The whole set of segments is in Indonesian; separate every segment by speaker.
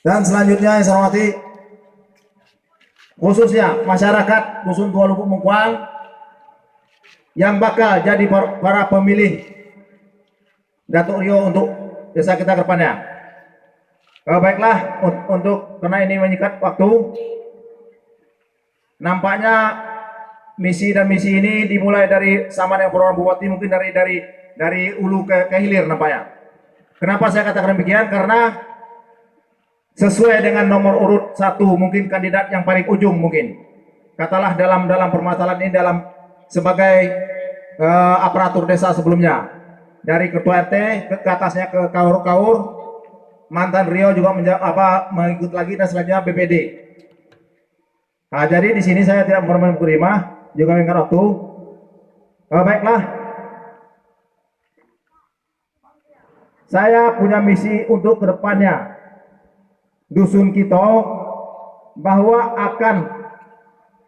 Speaker 1: Dan selanjutnya yang saya hormati, khususnya masyarakat Dusun Tua Lubuk Mengkuang yang bakal jadi para pemilih Datuk Rio untuk desa kita ke depannya. Baiklah, untuk karena ini menyikat waktu, nampaknya misi ini dimulai dari Saman yang program Bupati, mungkin dari ulu ke hilir nampaknya. Kenapa saya katakan demikian? Karena sesuai dengan nomor urut 1, mungkin kandidat yang paling ujung, mungkin katalah dalam permasalahan ini, sebagai aparatur desa sebelumnya, dari ketua RT ke atasnya ke kaur-kaur, mantan Rio juga mengikut lagi, dan selanjutnya BPD. Nah, jadi di sini saya tidak menerima juga mengingat waktu. Baiklah, saya punya misi untuk kedepannya dusun kita, bahwa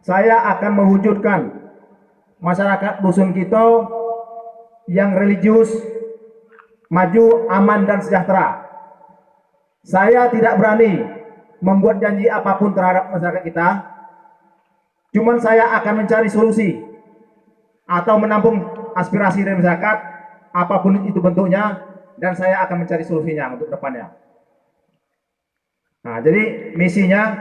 Speaker 1: saya akan mewujudkan masyarakat dusun kita yang religius, maju, aman, dan sejahtera. Saya tidak berani membuat janji apapun terhadap masyarakat kita, cuman saya akan mencari solusi atau menampung aspirasi dari masyarakat apapun itu bentuknya, dan saya akan mencari solusinya untuk depannya. Nah, jadi misinya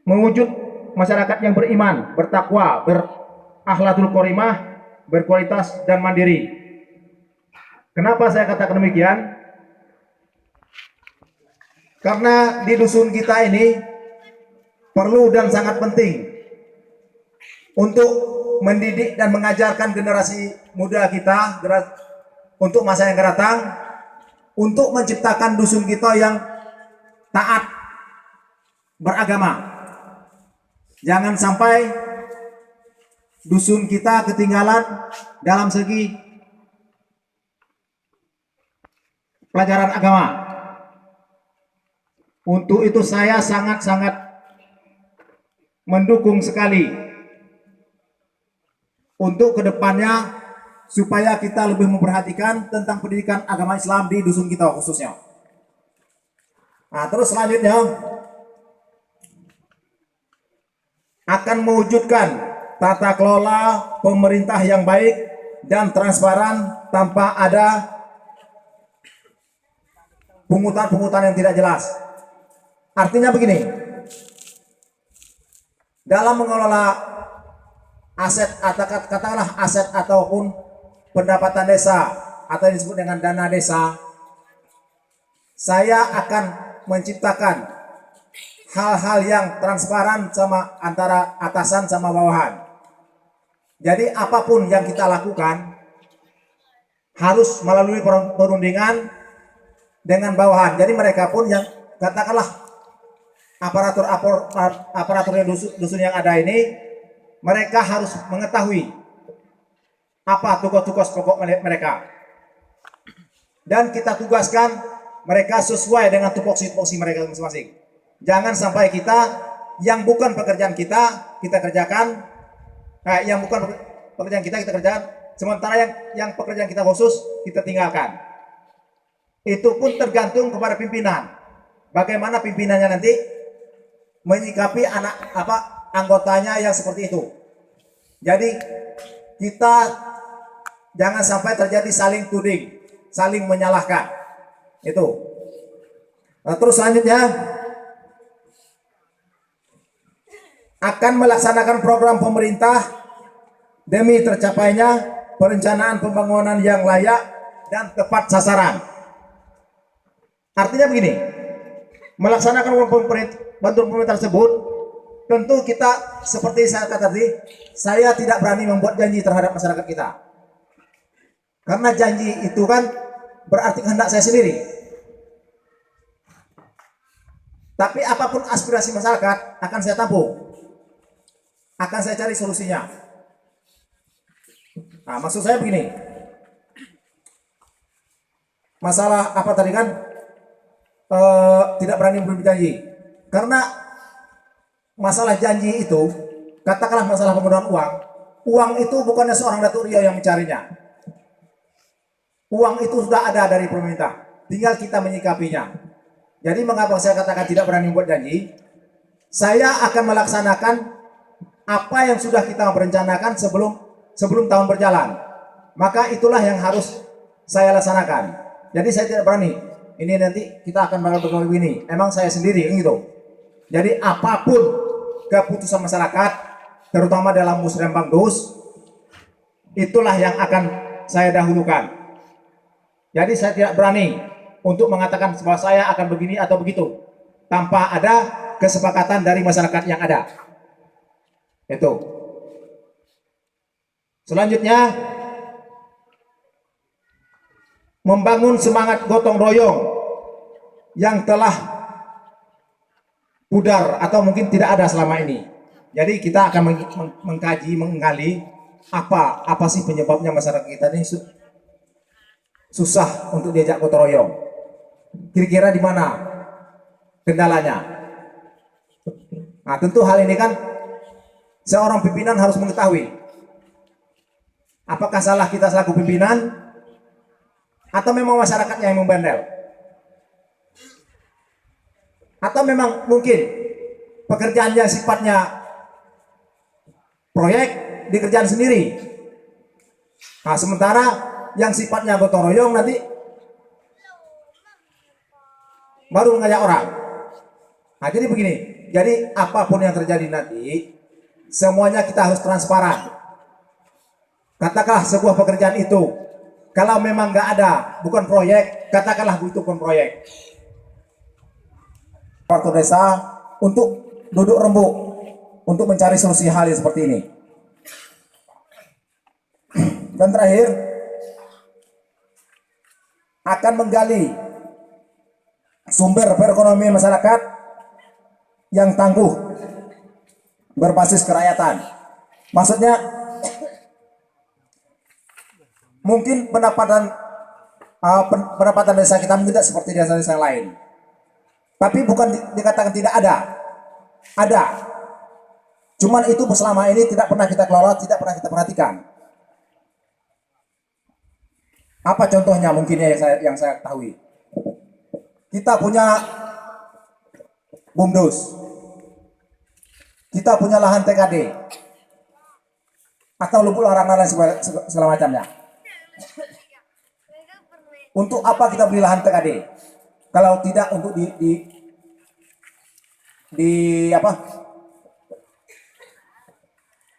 Speaker 1: mewujud masyarakat yang beriman, bertakwa, berakhlakul karimah, berkualitas dan mandiri. Kenapa saya katakan demikian? Karena di dusun kita ini perlu dan sangat penting untuk mendidik dan mengajarkan generasi muda kita untuk masa yang akan datang, untuk menciptakan dusun kita yang taat beragama. Jangan sampai dusun kita ketinggalan dalam segi pelajaran agama. Untuk itu saya sangat-sangat mendukung sekali untuk kedepannya, supaya kita lebih memperhatikan tentang pendidikan agama Islam di dusun kita khususnya. Nah, terus selanjutnya akan mewujudkan tata kelola pemerintah yang baik dan transparan tanpa ada pungutan-pungutan yang tidak jelas. Artinya begini, dalam mengelola aset, atau katakanlah aset ataupun pendapatan desa atau yang disebut dengan dana desa, saya akan menciptakan hal-hal yang transparan sama antara atasan sama bawahan. Jadi apapun yang kita lakukan harus melalui perundingan dengan bawahan. Jadi mereka pun yang katakanlah aparatur dusun yang ada ini, mereka harus mengetahui apa tugas-tugas pokok mereka, dan kita tugaskan mereka sesuai dengan tupoksi mereka masing-masing. Jangan sampai kita yang bukan pekerjaan kita kerjakan, yang bukan pekerjaan kita kerjakan, sementara yang pekerjaan kita khusus kita tinggalkan. Itu pun tergantung kepada pimpinan. Bagaimana pimpinannya nanti menyikapi anggotanya yang seperti itu. Jadi kita jangan sampai terjadi saling tuding, saling menyalahkan. Itu. Nah, terus selanjutnya akan melaksanakan program pemerintah demi tercapainya perencanaan pembangunan yang layak dan tepat sasaran. Artinya begini, melaksanakan bantuan pemerintah tersebut, tentu kita seperti saya kata tadi, saya tidak berani membuat janji terhadap masyarakat kita, karena janji itu kan berarti kehendak saya sendiri. Tapi apapun aspirasi masyarakat akan saya tampung, akan saya cari solusinya. Nah, maksud saya begini, masalah apa tadi kan, tidak berani berjanji, karena masalah janji itu, katakanlah masalah penggunaan uang itu bukannya seorang Datuk Rio yang mencarinya. Uang itu sudah ada dari pemerintah, tinggal kita menyikapinya. Jadi mengapa saya katakan tidak berani membuat janji? Saya akan melaksanakan apa yang sudah kita berencanakan sebelum tahun berjalan. Maka itulah yang harus saya laksanakan. Jadi saya tidak berani. Ini nanti kita akan bakal begini. Emang saya sendiri gitu. Jadi apapun keputusan masyarakat, terutama dalam musrembang dus, itulah yang akan saya dahulukan. Jadi saya tidak berani untuk mengatakan bahwa saya akan begini atau begitu tanpa ada kesepakatan dari masyarakat yang ada. Itu. Selanjutnya, membangun semangat gotong royong yang telah pudar atau mungkin tidak ada selama ini. Jadi kita akan mengkaji, menggali apa sih penyebabnya masyarakat kita ini susah untuk diajak gotong royong. Kira-kira di mana kendalanya? Nah, tentu hal ini kan seorang pimpinan harus mengetahui apakah salah kita selaku pimpinan atau memang masyarakatnya yang membandel, atau memang mungkin pekerjaannya sifatnya proyek dikerjakan sendiri. Nah, sementara yang sifatnya gotong royong nanti baru mengajak orang. Nah, jadi begini, jadi apapun yang terjadi nanti semuanya kita harus transparan. Katakanlah sebuah pekerjaan itu, kalau memang nggak ada, bukan proyek, katakanlah itu bukan proyek. Waktu desa untuk duduk rembuk untuk mencari solusi hal yang seperti ini. Dan terakhir, akan menggali sumber perekonomian masyarakat yang tangguh berbasis kerakyatan. Maksudnya mungkin pendapatan desa kita tidak seperti desa-desa lain, tapi bukan dikatakan tidak ada, ada. Cuman itu selama ini tidak pernah kita kelola, tidak pernah kita perhatikan. Apa contohnya mungkinnya yang saya ketahui? Kita punya BUMDes, kita punya lahan TKD, atau lubuk larangan dan segala macamnya. Untuk apa kita beli lahan TKD? Kalau tidak untuk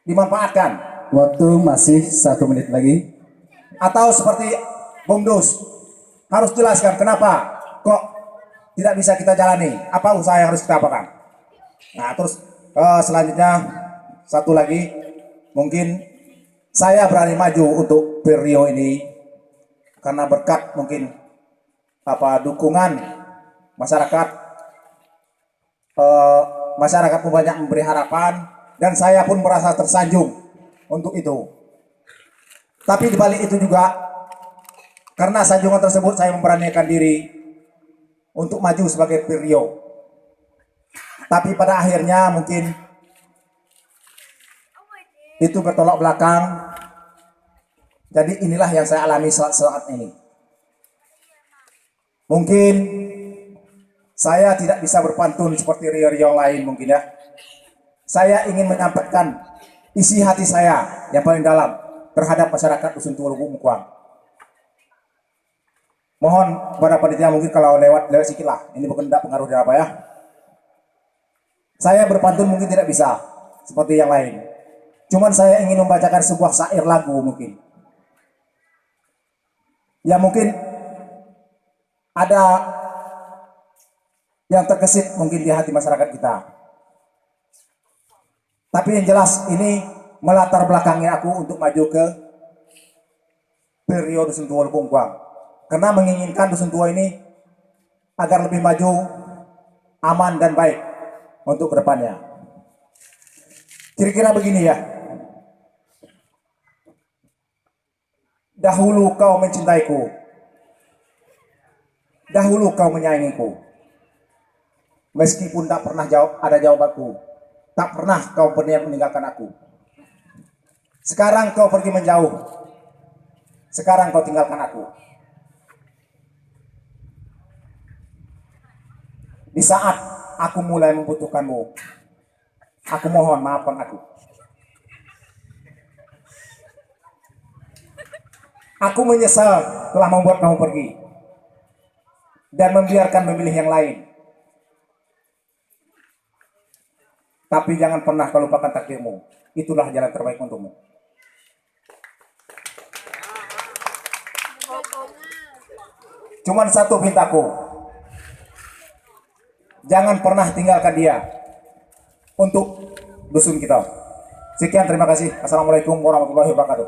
Speaker 1: dimanfaatkan.
Speaker 2: Waktu masih 1 menit lagi.
Speaker 1: Atau seperti BUMDes, harus jelaskan kenapa kok tidak bisa kita jalani, apa usaha yang harus kita apakan. Nah, terus selanjutnya satu lagi, mungkin saya berani maju untuk Rio ini karena berkat mungkin dukungan masyarakat. Masyarakat pun banyak memberi harapan dan saya pun merasa tersanjung untuk itu. Tapi di balik itu juga, karena sanjungan tersebut saya memberanikan diri untuk maju sebagai Rio. Tapi pada akhirnya mungkin itu bertolak belakang. Jadi inilah yang saya alami saat ini. Mungkin saya tidak bisa berpantun seperti Rio-Rio lain mungkin ya. Saya ingin menyampaikan isi hati saya yang paling dalam terhadap masyarakat Dusun Tua Lubuk Mungkuang. Mohon kepada panitia mungkin kalau lewat sedikit lah. Ini bukan tidak pengaruh dari apa ya. Saya berpantun mungkin tidak bisa seperti yang lain. Cuman saya ingin membacakan sebuah syair lagu mungkin. Ya mungkin ada yang terkesit mungkin di hati masyarakat kita. Tapi yang jelas ini melatar belakangi aku untuk maju ke periode Dusun Tua Lubuk Mungkuang. Karena menginginkan Dusun Tua ini agar lebih maju, aman dan baik untuk kedepannya. Kira-kira begini ya. Dahulu kau mencintaiku, dahulu kau menyayangiku. Meskipun tak pernah ada jawabanku, tak pernah kau berniat meninggalkan aku. Sekarang kau pergi menjauh, sekarang kau tinggalkan aku. Di saat aku mulai membutuhkanmu, aku mohon maafkan aku. Aku menyesal telah membuat kamu pergi dan membiarkan memilih yang lain. Tapi jangan pernah kau lupakan takdirmu. Itulah jalan terbaik untukmu. Cuman satu pintaku. Jangan pernah tinggalkan dia untuk dusun kita. Sekian, terima kasih. Assalamualaikum warahmatullahi wabarakatuh.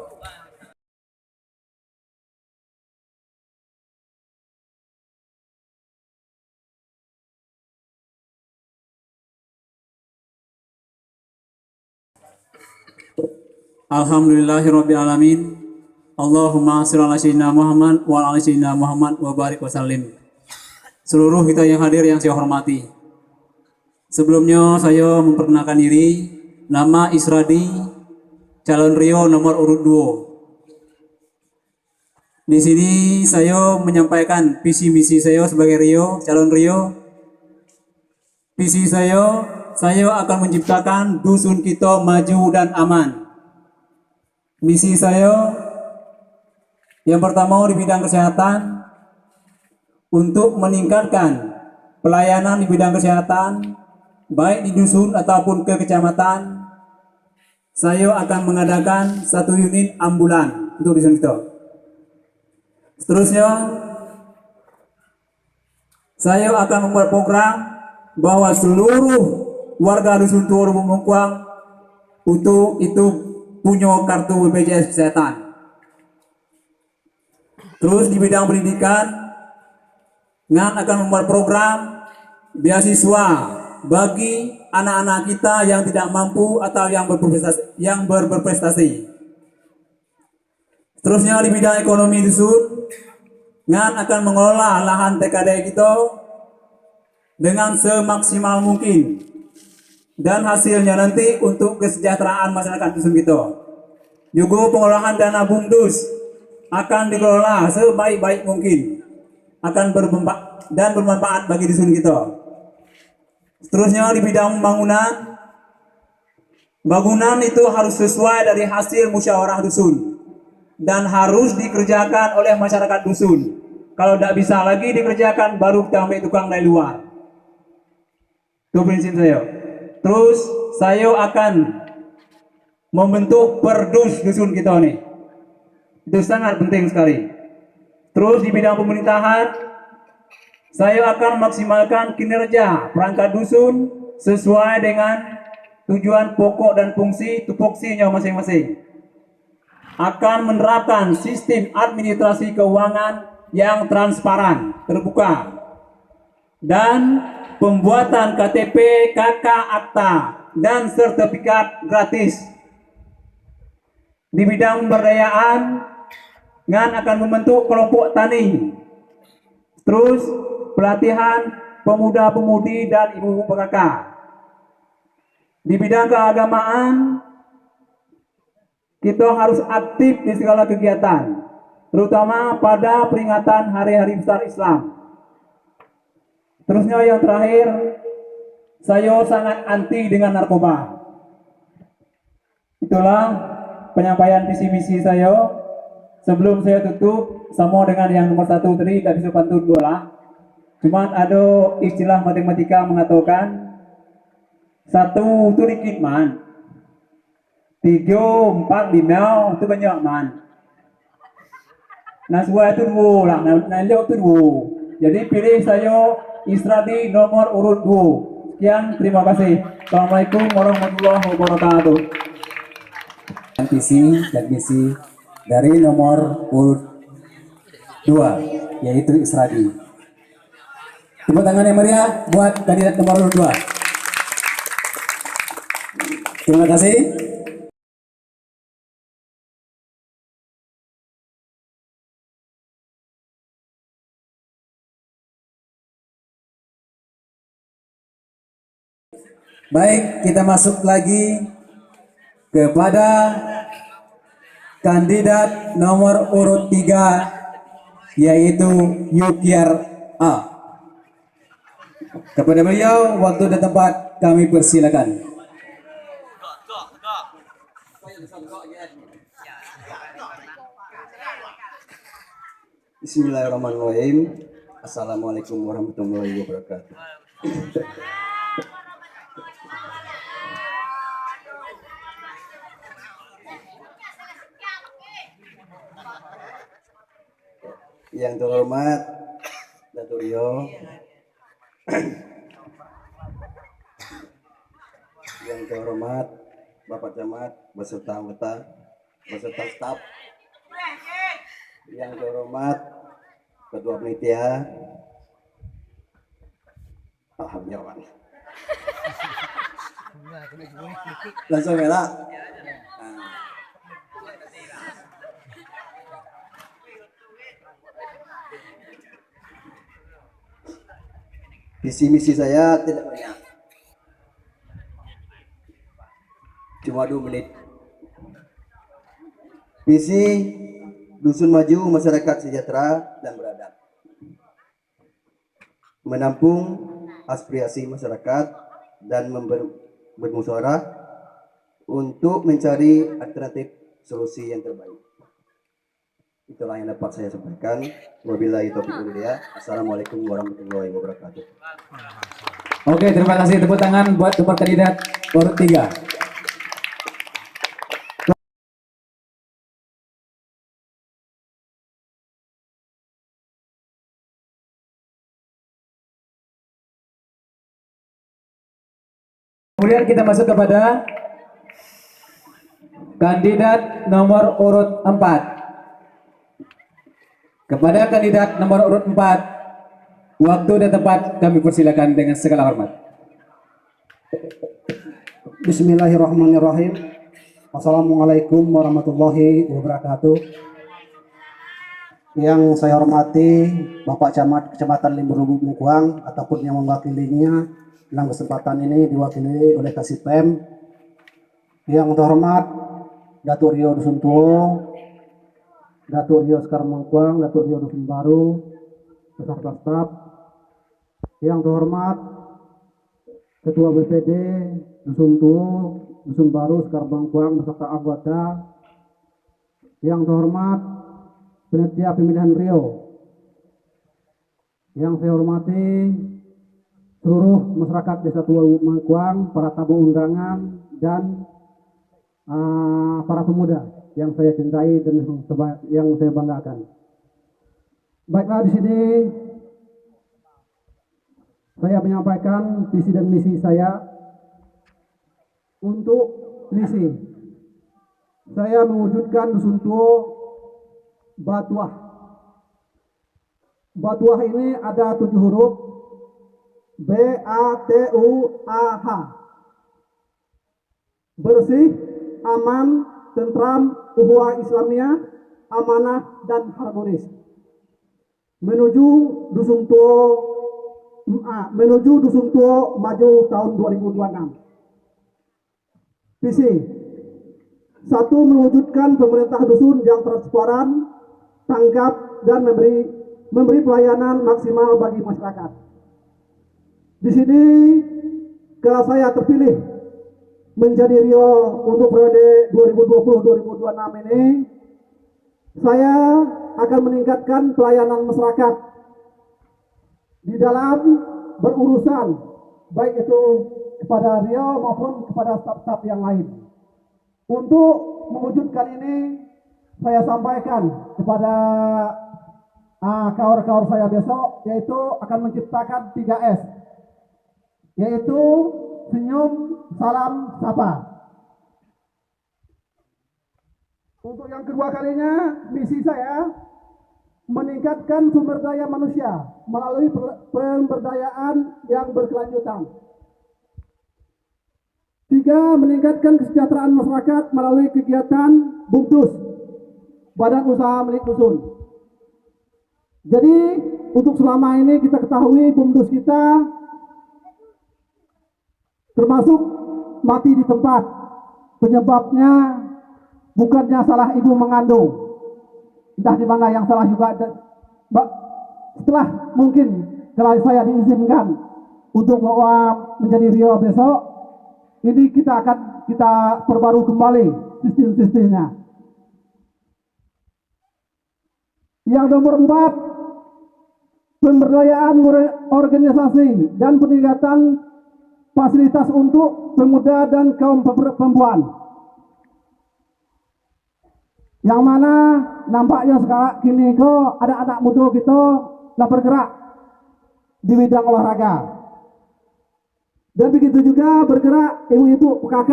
Speaker 2: Alhamdulillahirrabbilalamin. Allahumma sholli ala sayyidina Muhammad wa ala sayyidina Muhammad wa barik wa sallim. Seluruh kita yang hadir yang saya hormati. Sebelumnya saya memperkenalkan diri, nama Isradi, calon Rio nomor urut 2. Di sini saya menyampaikan visi misi saya sebagai Rio, calon Rio. Visi saya akan menciptakan dusun kita maju dan aman. Misi saya yang pertama di bidang kesehatan, untuk meningkatkan pelayanan di bidang kesehatan baik di dusun ataupun ke kecamatan. Saya akan mengadakan 1 unit ambulan untuk dusun kita. Seterusnya saya akan membuat program bahwa seluruh warga dusun Tua Lubuk Mengkuang untuk itu punya kartu BPJS Kesehatan. Terus di bidang pendidikan, Ngan akan membuat program beasiswa bagi anak-anak kita yang tidak mampu atau yang berprestasi. Terusnya di bidang ekonomi dusun, Ngan akan mengelola lahan TKD kita dengan semaksimal mungkin. Dan hasilnya nanti untuk kesejahteraan masyarakat dusun kita. Juga pengolahan dana BUMDes akan dikelola sebaik-baik mungkin, akan bermanfaat bagi dusun kita. Seterusnya di bidang bangunan itu harus sesuai dari hasil musyawarah dusun dan harus dikerjakan oleh masyarakat dusun. Kalau tidak bisa lagi dikerjakan, baru kita ambil tukang dari luar. Itu prinsip saya. Terus saya akan membentuk perdus dusun kita nih. Itu sangat penting sekali. Terus di bidang pemerintahan, saya akan maksimalkan kinerja perangkat dusun sesuai dengan tujuan pokok dan fungsi tupoksinya masing-masing. Akan menerapkan sistem administrasi keuangan yang transparan, terbuka, dan pembuatan KTP, KK, akta, dan sertifikat gratis. Di bidang pemberdayaan, Ngan akan membentuk kelompok tani. Terus pelatihan pemuda-pemudi dan ibu-ibu PKK. Di bidang keagamaan, kita harus aktif di segala kegiatan, terutama pada peringatan hari-hari besar Islam. Terusnya yang terakhir, saya sangat anti dengan narkoba. Itulah penyampaian visi misi saya. Sebelum saya tutup, sama dengan yang nomor 1 tadi, tidak bisa pantun bola. Cuman ada istilah matematika mengatakan 1 itu dikit man, 3, 4, 5 itu banyak man. Nah semua itu 2 lah, nah itu 2. Jadi pilih saya Isradi nomor urut 2. Sekian, terima kasih. Assalamualaikum warahmatullahi wabarakatuh. Visi dan misi dari nomor urut 2, yaitu Isradi. Tepuk tangan yang meriah buat kandidat nomor urut 2. Terima kasih. Baik, kita masuk lagi kepada kandidat nomor urut 3, yaitu Yukiar A.
Speaker 3: Kepada beliau, waktu dan tempat kami persilakan. Bismillahirrahmanirrahim. Assalamualaikum warahmatullahi wabarakatuh. Yang terhormat Datuk Rio, yang terhormat Bapak Camat beserta anggota beserta staf, yang terhormat Ketua Panitia, alhamdulillah. Langsung ya lah. Visi misi saya tidak banyak, cuma 2 menit. Visi dusun maju, masyarakat sejahtera dan beradab, menampung aspirasi masyarakat dan bermusyawarah untuk mencari alternatif solusi yang terbaik. Itulah yang dapat saya sampaikan. Wabillahi taufiq wal hidayah. Assalamualaikum warahmatullahi wabarakatuh.
Speaker 2: Oke, terima kasih, tepuk tangan buat tempat kandidat urut 3. Kemudian kita masuk kepada kandidat nomor urut 4. Kepada kandidat nomor urut 4, waktu dan tempat kami persilakan dengan segala hormat.
Speaker 4: Bismillahirrahmanirrahim. Assalamualaikum warahmatullahi wabarakatuh. Yang saya hormati Bapak Camat Kecamatan Limberubuk Mungkuang ataupun yang mewakilinya dalam kesempatan ini diwakili oleh Kasipem. Yang terhormat Datuk Rio Dusun Tuo, Datuk Rio Sekar Mungkuang, Datuk Rio Dusun Baru, beserta staf. Yang terhormat Ketua BPD Dusun Tuo, Dusun Baru, Sekar Mungkuang, beserta anggota. Yang terhormat Panitia Pemilihan Rio. Yang saya hormati seluruh masyarakat Desa Tua Mungkuang, para tamu undangan dan para pemuda yang saya cintai dan yang saya banggakan. Baiklah, di sini saya menyampaikan visi dan misi saya. Untuk misi, saya mewujudkan Dusun Tuo Batuah. Batuah ini ada 7 huruf, B-A-T-U-A-H. Bersih, aman, tentram, ukhuwah Islamiyah, amanah dan harmonis. Menuju Dusun Tuo maju tahun 2026. Visi 1, mewujudkan pemerintah dusun yang transparan, tanggap dan memberi pelayanan maksimal bagi masyarakat. Di sini kalau saya terpilih menjadi Rio untuk periode 2020-2026 ini, saya akan meningkatkan pelayanan masyarakat di dalam berurusan, baik itu kepada Rio maupun kepada staf-staf yang lain. Untuk mewujudkan ini, saya sampaikan kepada kawan-kawan saya besok, yaitu akan menciptakan 3S, yaitu senyum, salam, sapa. Untuk yang kedua kalinya, misi saya meningkatkan sumber daya manusia melalui pemberdayaan yang berkelanjutan. 3, meningkatkan kesejahteraan masyarakat melalui kegiatan BUMDUS, Badan Usaha Milik Dusun. Jadi untuk selama ini kita ketahui BUMDUS kita termasuk mati di tempat. Penyebabnya bukannya salah ibu mengandung, entah di mana yang salah juga. Setelah mungkin kalau saya diizinkan untuk bahwa menjadi Rio besok, ini kita perbarui kembali sistem-sistemnya. Yang nomor 4, pemberdayaan organisasi dan peningkatan fasilitas untuk pemuda dan kaum perempuan. Yang mana nampaknya sekarang kini kok ada anak muda kita yang bergerak di bidang olahraga. Dan begitu juga bergerak ibu-ibu PKK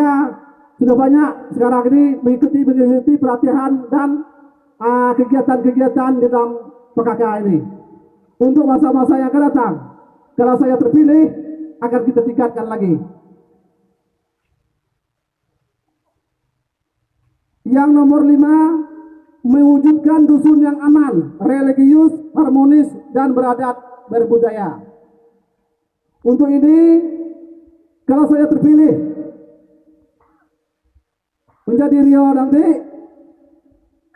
Speaker 4: sudah banyak sekarang ini mengikuti pelatihan dan kegiatan-kegiatan di dalam PKK ini. Untuk masa-masa yang akan datang, kalau saya terpilih, akan kita tingkatkan lagi. Yang nomor 5, mewujudkan dusun yang aman, religius, harmonis, dan beradat berbudaya. Untuk ini, kalau saya terpilih menjadi Rio nanti,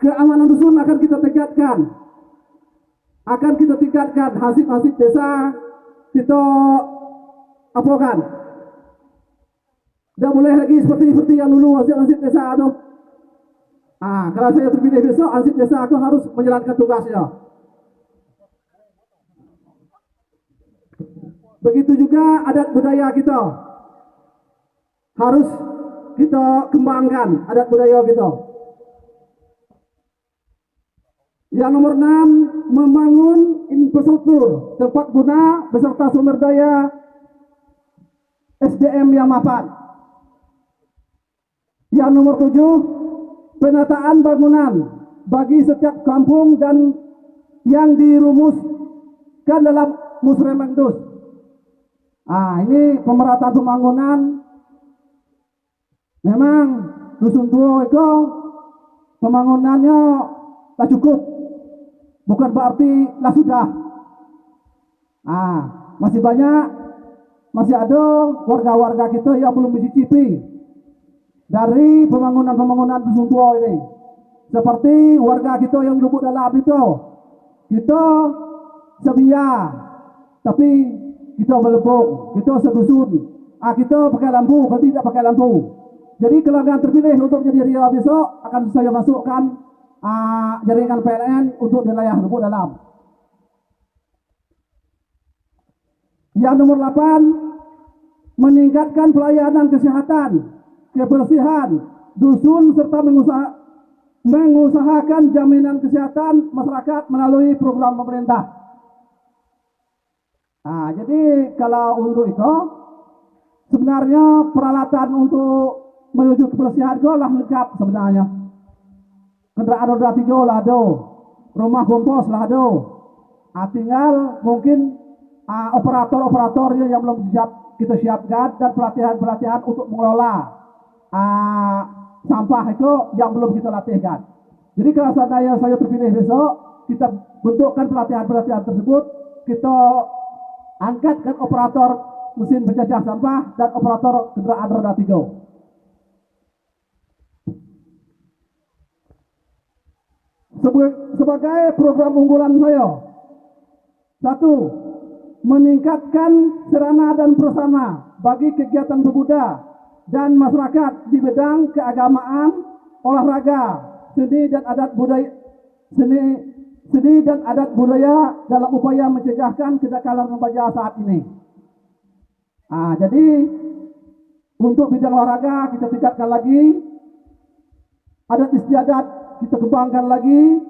Speaker 4: keamanan dusun akan kita tingkatkan. Hasil-hasil desa kita apakan. Tidak boleh lagi seperti yang dulu hasil desa itu. Kalau saya terpilih besok, hasil desa aku harus menjalankan tugasnya. Begitu juga adat budaya kita harus kita kembangkan adat budaya kita. Yang nomor 6, membangun infrastruktur tempat guna beserta sumber daya SDM yang mapan. Yang nomor 7, penataan bangunan bagi setiap kampung dan yang dirumuskan dalam Musremendus. Ini pemerataan pembangunan. Memang dusun tua itu pembangunannya tak cukup. Bukan berarti lah sudah. Masih ada warga-warga kita yang belum mencicipi dari pembangunan dusun tua ini. Seperti warga kita yang lubuk dalam itu, kita sebiya, tapi kita melebok, kita sedusun. Kita pakai lampu, kalau tidak pakai lampu. Jadi kalau yang terpilih untuk jadi Rio besok, akan saya masukkan jaringan PLN untuk wilayah lubuk dalam. Yang nomor 8, meningkatkan pelayanan kesehatan, kebersihan dusun serta mengusahakan jaminan kesehatan masyarakat melalui program pemerintah. Jadi kalau untuk itu sebenarnya peralatan untuk menuju kebersihan itu lah lengkap sebenarnya. Kendaraan roda 3 lah ada, rumah kompos lah ada. Tinggal mungkin operator-operatornya yang belum kita siapkan dan pelatihan-pelatihan untuk mengelola sampah itu yang belum kita latihkan. Jadi kalau seandainya saya terpilih besok, kita bentukkan pelatihan-pelatihan tersebut, kita angkatkan operator mesin penjajah sampah dan operator kendaraan roda 3. Sebagai program unggulan saya, 1, meningkatkan sarana dan prasarana bagi kegiatan pemuda dan masyarakat di bidang keagamaan, olahraga, seni dan adat budaya dalam upaya mencegahkan kenakalan remaja saat ini. Jadi untuk bidang olahraga kita tingkatkan lagi, adat istiadat kita kembangkan lagi,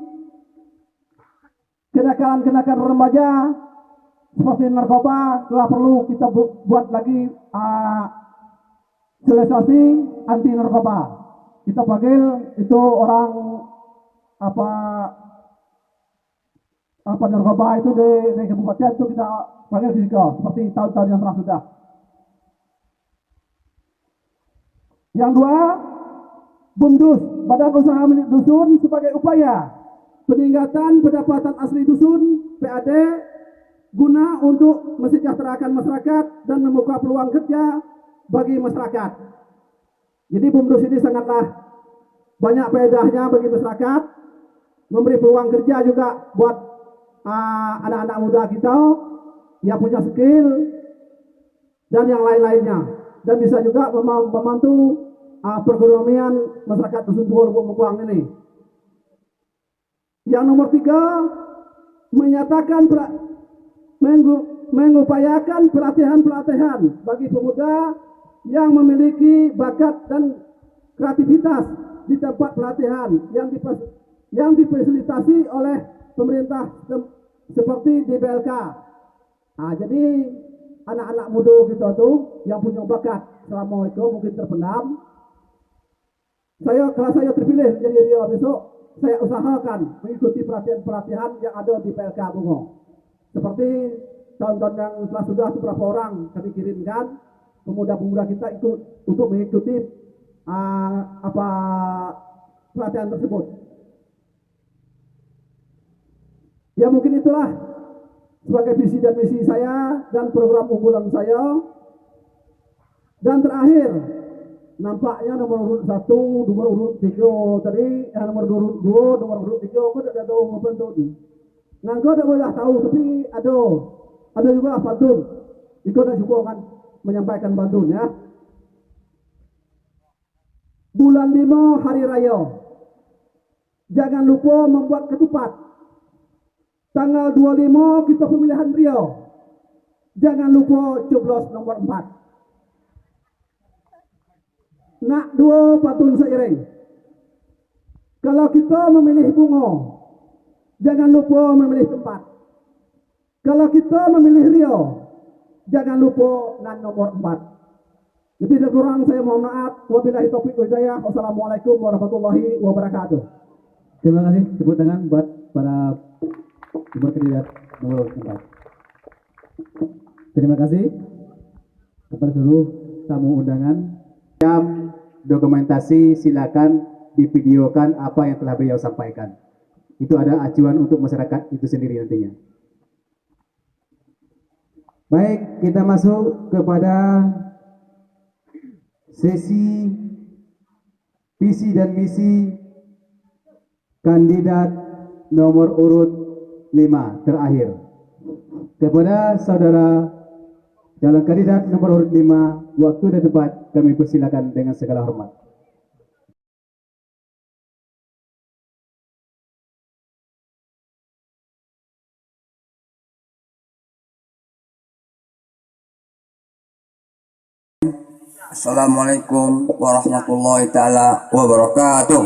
Speaker 4: kenakalan remaja seperti narkoba telah perlu kita buat lagi sosialisasi anti narkoba. Kita panggil itu orang narkoba itu di kabupaten itu kita panggil juga seperti tahun-tahun yang pernah sudah. Yang 2, BUMDUS, Badan Usaha Milik Dusun, sebagai upaya peningkatan pendapatan asli dusun PAD guna untuk mesejahterakan masyarakat dan membuka peluang kerja bagi masyarakat. Jadi BUMDUS ini sangatlah banyak faedahnya bagi masyarakat, memberi peluang kerja juga buat anak-anak muda kita yang punya skill dan yang lain-lainnya, dan bisa juga membantu perekonomian masyarakat Dusun Tua Lubuk Mengkuang ini. Yang nomor 3, menyatakan mengupayakan pelatihan-pelatihan bagi pemuda yang memiliki bakat dan kreativitas di tempat pelatihan yang difasilitasi oleh pemerintah seperti di BLK. Jadi anak-anak muda kita tuh yang punya bakat selama itu mungkin terpendam. Kalau saya terpilih jadi Rio besok, saya usahakan mengikuti pelatihan-pelatihan yang ada di PLK Bungo. Seperti tahun-tahun yang telah sudah beberapa orang kami kirimkan pemuda-pemuda kita ikut untuk mengikuti pelatihan tersebut. Ya mungkin itulah sebagai visi dan misi saya dan program unggulan saya. Dan terakhir, nampaknya nomor urut 1, nomor urut 3 tadi, nomor urut 2, nomor urut 3 aku tidak tahu membentuk ni. Nggak ada boleh tahu, tapi ada juga pantun. Ikut dan juga akan menyampaikan pantun ya. Bulan 5 hari raya, jangan lupa membuat ketupat. Tanggal 25 kita pemilihan Rio, jangan lupa coblos nomor 4. Nak 2 pantun seiring. Kalau kita memilih bunga, jangan lupa memilih tempat. Kalau kita memilih Rio, jangan lupa nan nomor 4. Lebih dan kurang saya mohon maaf. Wabillahi taufiq wal hidayah. Wassalamualaikum warahmatullahi wabarakatuh.
Speaker 2: Terima kasih. Tepuk tangan buat para kandidat nomor 4. Terima kasih kepada seluruh tamu undangan. Dokumentasi silakan divideokan apa yang telah beliau sampaikan. Itu ada acuan untuk masyarakat itu sendiri nantinya. Baik, kita masuk kepada sesi visi dan misi kandidat nomor urut 5 terakhir. Kepada saudara calon kandidat nomor urut 5, waktu dan tempat kami persilakan dengan segala hormat.
Speaker 5: Assalamualaikum warahmatullahi ta'ala wabarakatuh.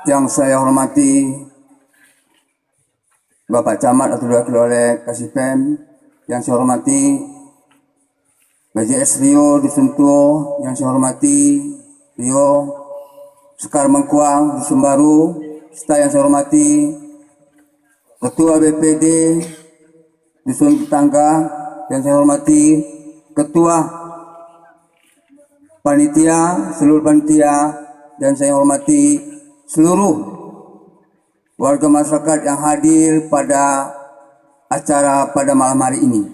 Speaker 5: Yang saya hormati Bapak Camat atau diwakili oleh Kasipem, yang saya hormati BJS Rio Dusun Tua, yang saya hormati Rio Sekar Mengkuang Dusun Baru, serta yang saya hormati Ketua BPD Dusun Tetangga, yang saya hormati Ketua Panitia, seluruh panitia, dan saya hormati seluruh warga masyarakat yang hadir pada acara pada malam hari ini.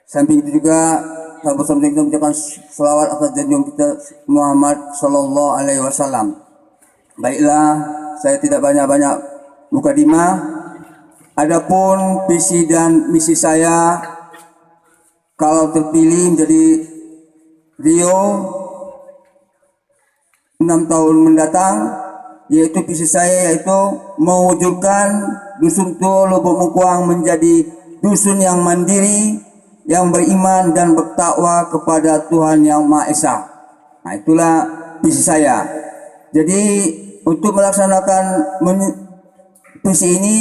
Speaker 5: Samping itu juga bersama kita mengucapkan selawat atas junjungan kita Muhammad Sallallahu Alaihi Wasallam. Baiklah, saya tidak banyak-banyak mukadimah. Adapun visi dan misi saya kalau terpilih menjadi Rio 6 tahun mendatang, yaitu visi saya yaitu mewujudkan Dusun Tua Lubuk Mengkuang menjadi dusun yang mandiri, yang beriman dan bertakwa kepada Tuhan Yang Maha Esa. Nah, itulah visi saya. Jadi untuk melaksanakan visi ini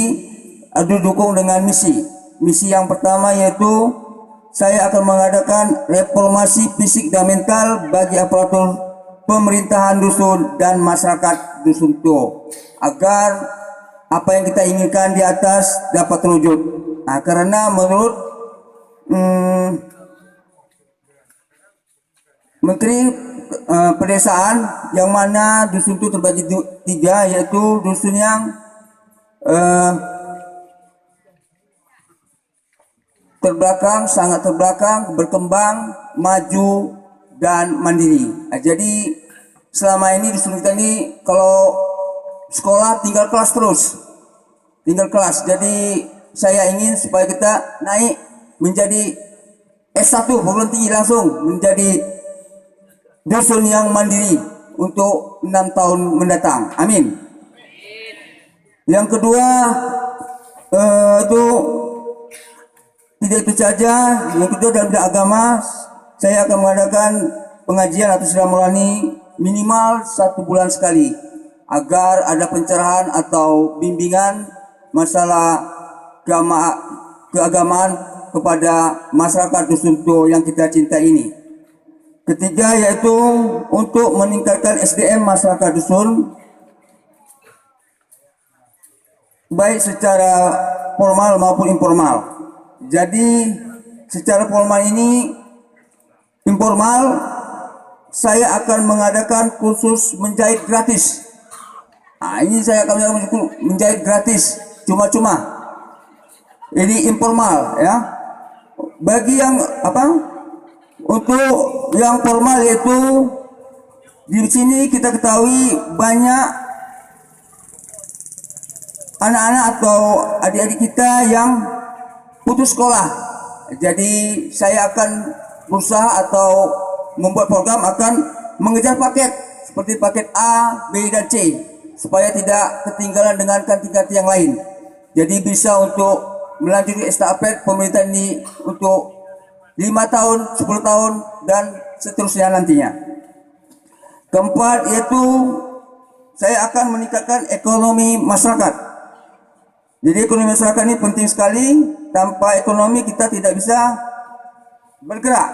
Speaker 5: didukung dengan misi. Misi yang pertama yaitu saya akan mengadakan reformasi fisik dan mental bagi aparatur pemerintahan dusun dan masyarakat Dusun Tua, agar apa yang kita inginkan di atas dapat terwujud. Nah, karena menurut Menteri Pedesaan, yang mana dusun itu terbagi 3, yaitu dusun yang terbelakang, sangat terbelakang, berkembang, maju, dan mandiri. Nah, jadi selama ini dusun kita ini kalau sekolah tinggal kelas terus, tinggal kelas. Jadi saya ingin supaya kita naik menjadi S1 perguruan tinggi langsung menjadi dusun yang mandiri untuk 6 tahun mendatang. Amin. Yang kedua itu tidak itu saja. Yang kedua dalam bidang agama saya akan mengadakan pengajian atau silaturahmi minimal 1 bulan sekali agar ada pencerahan atau bimbingan masalah keagamaan kepada masyarakat Dusun Tuo yang kita cinta ini. Ketiga yaitu untuk meningkatkan SDM masyarakat dusun baik secara formal maupun informal. Jadi secara formal ini informal saya akan mengadakan kursus menjahit gratis. Nah, ini saya akan menjahit gratis cuma-cuma. Ini informal ya. Bagi yang untuk yang formal yaitu di sini kita ketahui banyak anak-anak atau adik-adik kita yang putus sekolah. Jadi saya akan berusaha atau membuat program akan mengejar paket seperti paket A, B, dan C supaya tidak ketinggalan dengan kanti-kanti yang lain. Jadi bisa untuk melanjutkan estafet pemerintah ini untuk 5 tahun, 10 tahun, dan seterusnya nantinya. Keempat yaitu saya akan meningkatkan ekonomi masyarakat. Jadi ekonomi masyarakat ini penting sekali. Tanpa ekonomi kita tidak bisa bergerak.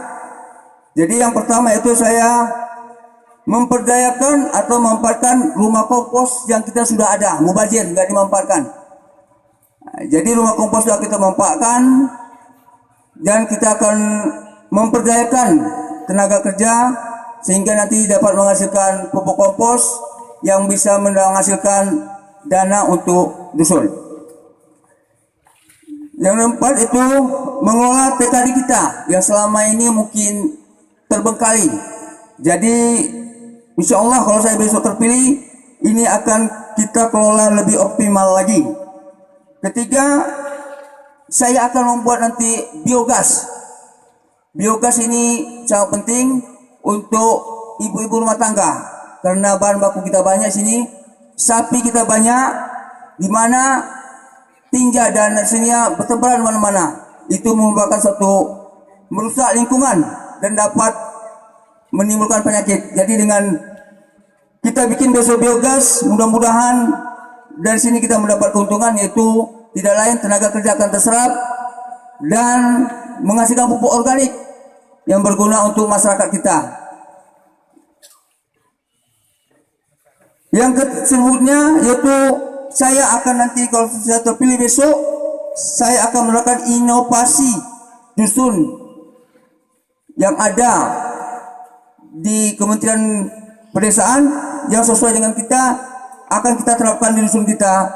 Speaker 5: Jadi yang pertama itu saya memperdayakan atau memanfaatkan rumah kompos yang kita sudah ada, mubazir nggak dimanfaatkan. Nah, jadi rumah kompos sudah kita manfaatkan dan kita akan memperdayakan tenaga kerja sehingga nanti dapat menghasilkan pupuk kompos yang bisa menghasilkan dana untuk dusun. Yang keempat itu mengelola TKD kita yang selama ini mungkin terbengkalai. Jadi insya Allah kalau saya besok terpilih ini akan kita kelola lebih optimal lagi. Ketiga, saya akan membuat nanti biogas. Biogas ini sangat penting untuk ibu-ibu rumah tangga karena bahan baku kita banyak sini, sapi kita banyak, di mana tinja dan nasinya bertebaran mana-mana. Itu merupakan suatu merusak lingkungan dan dapat menimbulkan penyakit. Jadi dengan kita bikin besok biogas, mudah-mudahan dari sini kita mendapat keuntungan yaitu tidak lain tenaga kerja akan terserap dan menghasilkan pupuk organik yang berguna untuk masyarakat kita. Yang selanjutnya yaitu saya akan nanti kalau saya terpilih besok, saya akan melakukan inovasi dusun yang ada di Kementerian Pedesaan yang sesuai dengan kita akan kita terapkan di dusun kita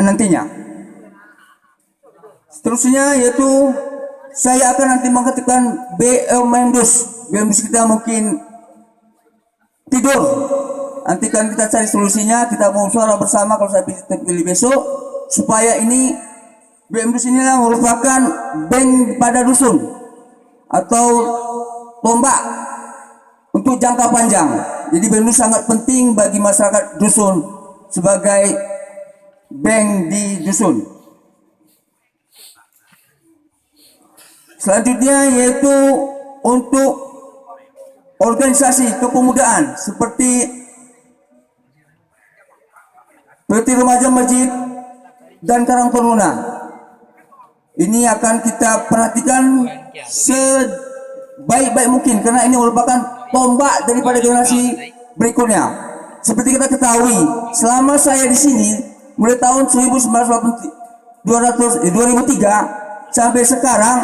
Speaker 5: nantinya. Seterusnya yaitu saya akan nanti mengaktifkan BUMDes. BUMDes kita mungkin tidur. Nanti kan kita cari solusinya, kita mau suara bersama kalau saya terpilih besok supaya ini BUMDes inilah merupakan bank pada dusun atau tombak untuk jangka panjang. Jadi BUMDes sangat penting bagi masyarakat dusun sebagai bank di dusun. Selanjutnya yaitu untuk organisasi kepemudaan seperti remaja masjid dan Karang Taruna. Ini akan kita perhatikan sebaik-baik mungkin karena ini merupakan tombak daripada generasi berikutnya. Seperti kita ketahui, selama saya di sini mulai tahun 2003 sampai sekarang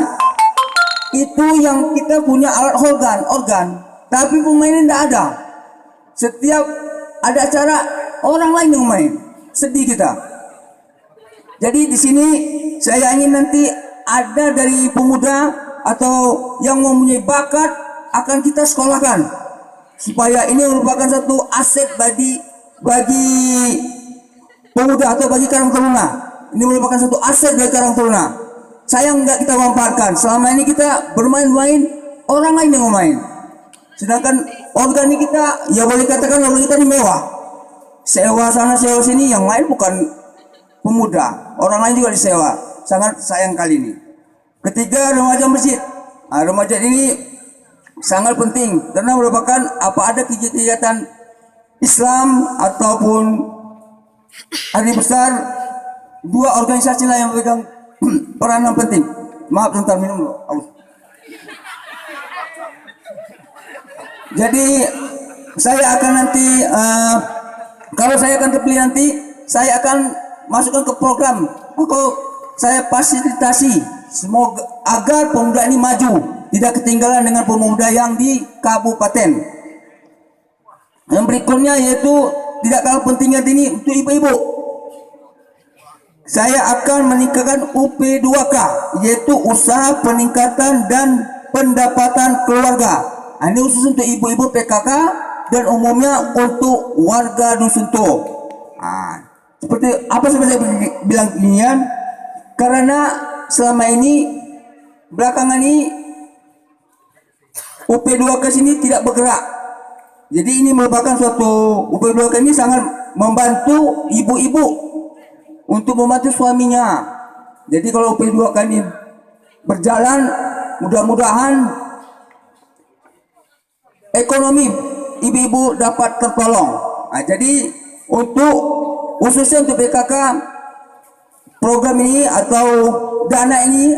Speaker 5: itu yang kita punya alat organ, tapi pemainnya tidak ada. Setiap ada acara orang lain yang main, sedih kita. Jadi di sini saya ingin nanti ada dari pemuda atau yang mempunyai bakat akan kita sekolahkan supaya ini merupakan satu aset bagi pemuda atau bagi Karang Taruna. Ini merupakan satu aset bagi Karang Taruna. sayang nggak kita manfaatkan. Selama ini kita bermain-main, orang lain yang main. Sedangkan organ ini kita, ya boleh katakan organ kita ini mewah. Sewa sana sewa sini, yang lain bukan pemuda, orang lain juga disewa. Sangat sayang kali ini. Ketiga, remaja masjid. Nah, remaja ini sangat penting karena merupakan apa ada kegiatan Islam ataupun hari besar, dua organisasi lah yang memegang peranan penting. Maaf, sebentar minum dulu. Jadi saya akan nanti kalau saya akan terpilih nanti, saya akan masukkan ke program. Saya fasilitasi semoga agar pemuda ini maju, tidak ketinggalan dengan pemuda yang di kabupaten. Yang berikutnya yaitu tidak kalah pentingnya ini untuk ibu-ibu. Saya akan meningkatkan UP2K, yaitu usaha peningkatan dan pendapatan keluarga. Ini khusus untuk ibu-ibu PKK dan umumnya untuk warga dusun Tuh. Seperti apa saya bilang inian, karena selama ini belakangan ini UP2K sini tidak bergerak. Jadi ini merupakan suatu UP2K ini sangat membantu ibu-ibu untuk membantu suaminya. Jadi kalau UP2K ini berjalan, mudah-mudahan ekonomi ibu-ibu dapat tertolong. Jadi untuk khususnya untuk PKK, program ini atau dana ini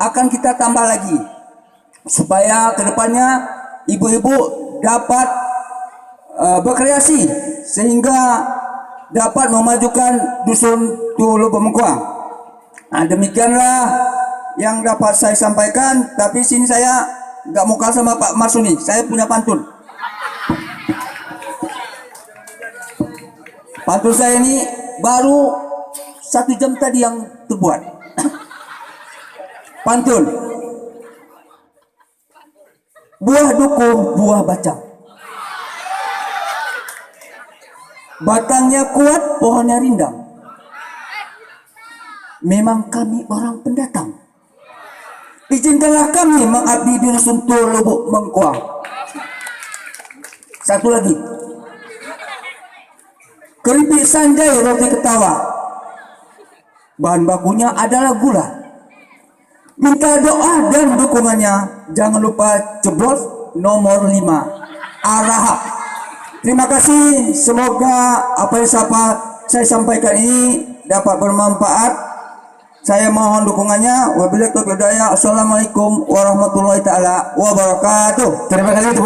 Speaker 5: akan kita tambah lagi supaya kedepannya ibu-ibu dapat berkreasi sehingga dapat memajukan dusun Tulo Bemengkuang. Demikianlah yang dapat saya sampaikan. Tapi sini saya nggak mau kalah sama Pak Marsuni. Saya punya pantun. Pantun saya ini baru 1 jam tadi yang terbuat. Pantun. Buah duku, buah bacang. Batangnya kuat, pohonnya rindang. Memang kami orang pendatang. Izinkanlah kami mengabdi di dusun Tulo Bemengkuang. Satu lagi. Keripik sanjay roti ketawa. Bahan bakunya adalah gula. Minta doa dan dukungannya. Jangan lupa coblos nomor 5. Arahap. Terima kasih. Semoga apa yang saya sampaikan ini dapat bermanfaat. Saya mohon dukungannya. Wabillahi taufiq wal hidayah. Assalamualaikum warahmatullahi taala wabarakatuh. Terima kasih.